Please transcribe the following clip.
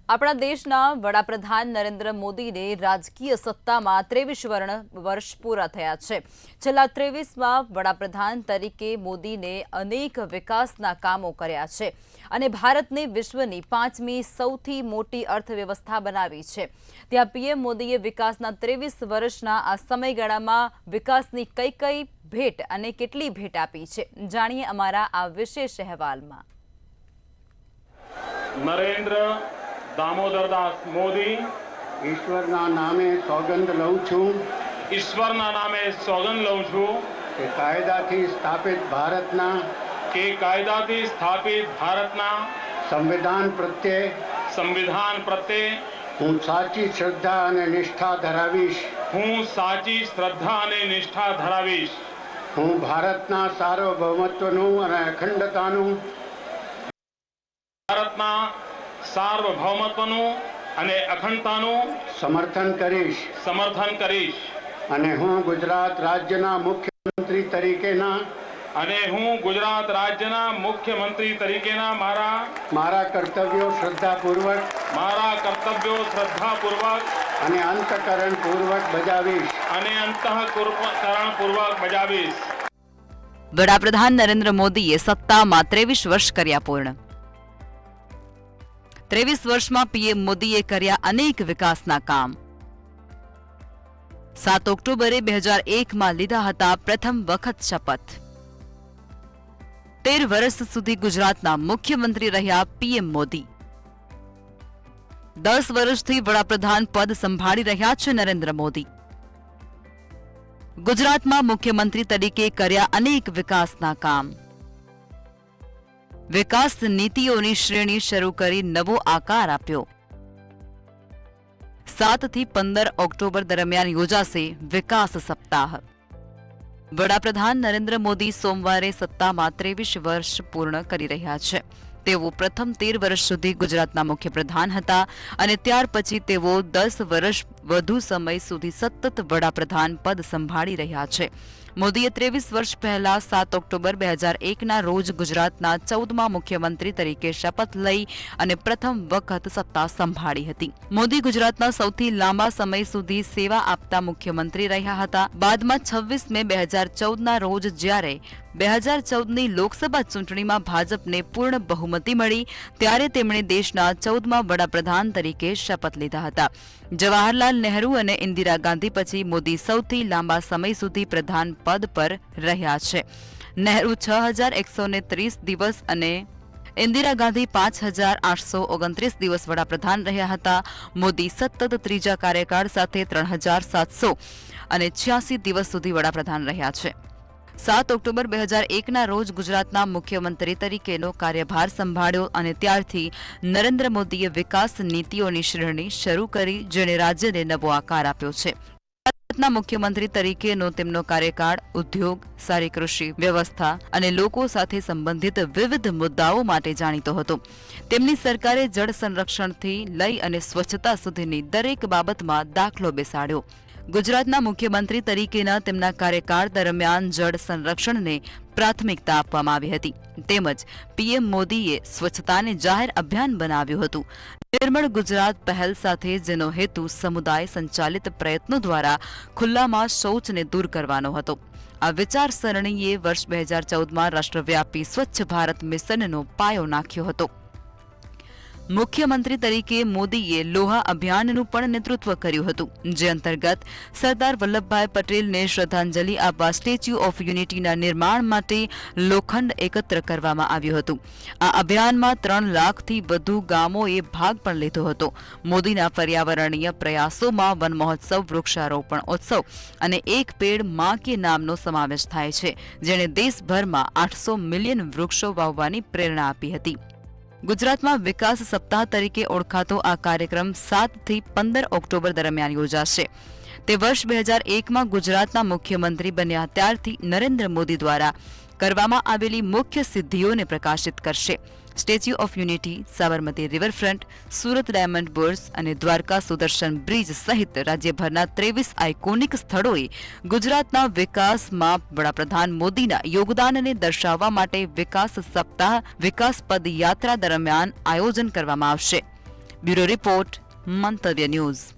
આપણા દેશના વડાપ્રધાન નરેન્દ્ર મોદીને રાજકીય સત્તામાં 23 વર્ષ પૂરા થયા છે। છેલ્લા 23માં વડાપ્રધાન તરીકે મોદીને અનેક વિકાસના કામો કર્યા છે અને ભારતને વિશ્વની 5મી સૌથી મોટી અર્થવ્યવસ્થા બનાવી છે। ત્યાં પીએમ મોદીએ વિકાસના 23 વર્ષના આ સમયગાળામાં વિકાસની કઈ ભેટ અને કેટલી ભેટ આપી છે, જાણીએ અમારા આ વિશેષ અહેવાલમાં। नरेंद्र दामोदरदास मोदी ईश्वरना नामे सौगंध लઉં છું ईश्वरना नामे सौगंध लઉં છું કે કાયદાથી સ્થાપિત ભારતના संविधान प्रत्ये હું સાચી શ્રદ્ધા અને નિષ્ઠા ધરાવીશ। હું ભારતના સાર્વભૌમત્વનું અને અખંડતાનું સમર્થન કરીશ અને હું ગુજરાત રાજ્યના મુખ્યમંત્રી તરીકેના મારા કર્તવ્યો શ્રદ્ધાપૂર્વક અને અંતઃકરણપૂર્વક બજાવીશ। વડાપ્રધાન નરેન્દ્ર મોદીએ સત્તામાં 23 વર્ષ કર્યા પૂર્ણ। 23 વર્ષમાં પીએમ મોદીએ કર્યા અનેક વિકાસના કામ। 7 ઓક્ટોબરે 2001માં લીધા હતા પ્રથમ વખત શપથ। 13 વર્ષ સુધી ગુજરાતના મુખ્યમંત્રી રહ્યા પીએમ મોદી। 10 વર્ષથી વડાપ્રધાન પદ સંભાળી રહ્યા છે નરેન્દ્ર મોદી। ગુજરાતમાં મુખ્યમંત્રી તરીકે કર્યા અનેક વિકાસના કામ। વિકાસ નીતિઓની શ્રેણી શરૂ કરી નવો આકાર આપ્યો। 7 થી 15 ઓક્ટોબર દરમિયાન યોજાશે વિકાસ સપ્તાહ। વડાપ્રધાન નરેન્દ્ર મોદી સોમવારે સત્તામાં 23 વર્ષ પૂર્ણ કરી રહ્યા છે। તેઓ પ્રથમ 13 વર્ષ સુધી ગુજરાતના મુખ્યપ્રધાન હતા અને ત્યાર પછી તેઓ 10 વર્ષ વધુ સમય સુધી સતત વડાપ્રધાન પદ સંભાળી રહ્યા છે। મોદીએ 23 વર્ષ પહેલા 7 ઓક્ટોબર 2001ના રોજ ગુજરાતના 14મા મુખ્યમંત્રી તરીકે શપથ લઈ અને પ્રથમ વખત સત્તા સંભાળી હતી। મોદી ગુજરાતના સૌથી લાંબા સમય સુધી સેવા આપતા મુખ્યમંત્રી રહ્યા હતા। બાદમાં 26 મે 2014ના રોજ જ્યારે 2014ની લોકસભા ચૂંટણીમાં ભાજપને પૂર્ણ બહુમતી મળી ત્યારે તેમણે દેશના 14મા વડાપ્રધાન તરીકે શપથ લીધા હતા। જવાહરલાલ નહેરુ અને ઇન્દિરા ગાંધી પછી મોદી સૌથી લાંબા સમય સુધી પ્રધાન પદ પર રહ્યા છે। નહેરુ 6130 દિવસ અને ઇન્દિરા ગાંધી 5829 દિવસ વડાપ્રધાન રહ્યા હતા। મોદી સતત ત્રીજા કાર્યકાળ સાથે 3786 દિવસ સુધી વડાપ્રધાન રહ્યા છે। 7 ઓક્ટોબર 2001ના રોજ ગુજરાતના મુખ્યમંત્રી તરીકેનો કાર્યભાર સંભાળ્યો અને ત્યારથી નરેન્દ્ર મોદીએ વિકાસ નીતિઓની શ્રેણી શરૂ કરી જેણે રાજ્યને નવો આકાર આપ્યો છે। ગુજરાતના મુખ્યમંત્રી તરીકેનો તેમનો કાર્યકાળ ઉદ્યોગ, સારી કૃષિ વ્યવસ્થા અને લોકો સાથે સંબંધિત વિવિધ મુદ્દાઓ માટે જાણીતો હતો। તેમની સરકારે જળ સંરક્ષણથી લઈ અને સ્વચ્છતા સુધીની દરેક બાબતમાં દાખલો બેસાડ્યો। ગુજરાતના મુખ્યમંત્રી તરીકેના તેમના કાર્યકાળ દરમિયાન જળ સંરક્ષણને પ્રાથમિકતા આપવામાં આવી હતી તેમજ પીએમ મોદીએ સ્વચ્છતાને જાહેર અભિયાન બનાવ્યું હતું। નિર્મળ ગુજરાત પહેલ સાથે જેનો હેતુ સમુદાય સંચાલિત પ્રયત્નો દ્વારા ખુલ્લામાં શૌચને દૂર કરવાનો હતો। આ વિચારસરણીએ વર્ષ 2014માં રાષ્ટ્રવ્યાપી સ્વચ્છ ભારત મિશનનો પાયો નાખ્યો હતો। મુખ્યમંત્રી તરીકે મોદીએ લોહા અભિયાનનું પણ નેતૃત્વ કર્યું હતું જે અંતર્ગત સરદાર વલ્લભભાઈ પટેલને શ્રદ્ધાંજલિ આપવા સ્ટેચ્યુ ઓફ યુનિટીના નિર્માણ માટે લોખંડ એકત્ર કરવામાં આવ્યું હતું। આ અભિયાનમાં 3 લાખથી વધુ ગામોએ ભાગ પણ લીધો હતો। મોદીના પર્યાવરણીય પ્રયાસોમાં વન મહોત્સવ, વૃક્ષારોપણ ઉત્સવ અને એક પેડ માં કે નામનો સમાવેશ થાય છે જેણે દેશભરમાં 800 મિલિયન વૃક્ષો વાવવાની પ્રેરણા આપી હતી। ગુજરાતમાં વિકાસ સપ્તાહ તરીકે ઓળખાતો આ કાર્યક્રમ 7 થી 15 ઓક્ટોબર દરમિયાન યોજાશે। તે વર્ષ 2001માં ગુજરાતના મુખ્યમંત્રી બન્યા ત્યારથી નરેન્દ્ર મોદી દ્વારા કરવામાં આવેલી મુખ્ય સિદ્ધિઓને પ્રકાશિત કરશે। Statue of unity, Sabarmati riverfront, Surat diamond bourse અને દ્વારકા સુદર્શન બ્રિજ સહિત રાજ્યભરના 23 આઇકોનિક સ્થળોએ ગુજરાતના વિકાસમાં વડાપ્રધાન મોદીના યોગદાનને દર્શાવવા માટે વિકાસ સપ્તાહ વિકાસ પદયાત્રા દરમિયાન આયોજન કરવામાં આવશે। બ્યુરો રિપોર્ટ મંતવ્ય ન્યૂઝ.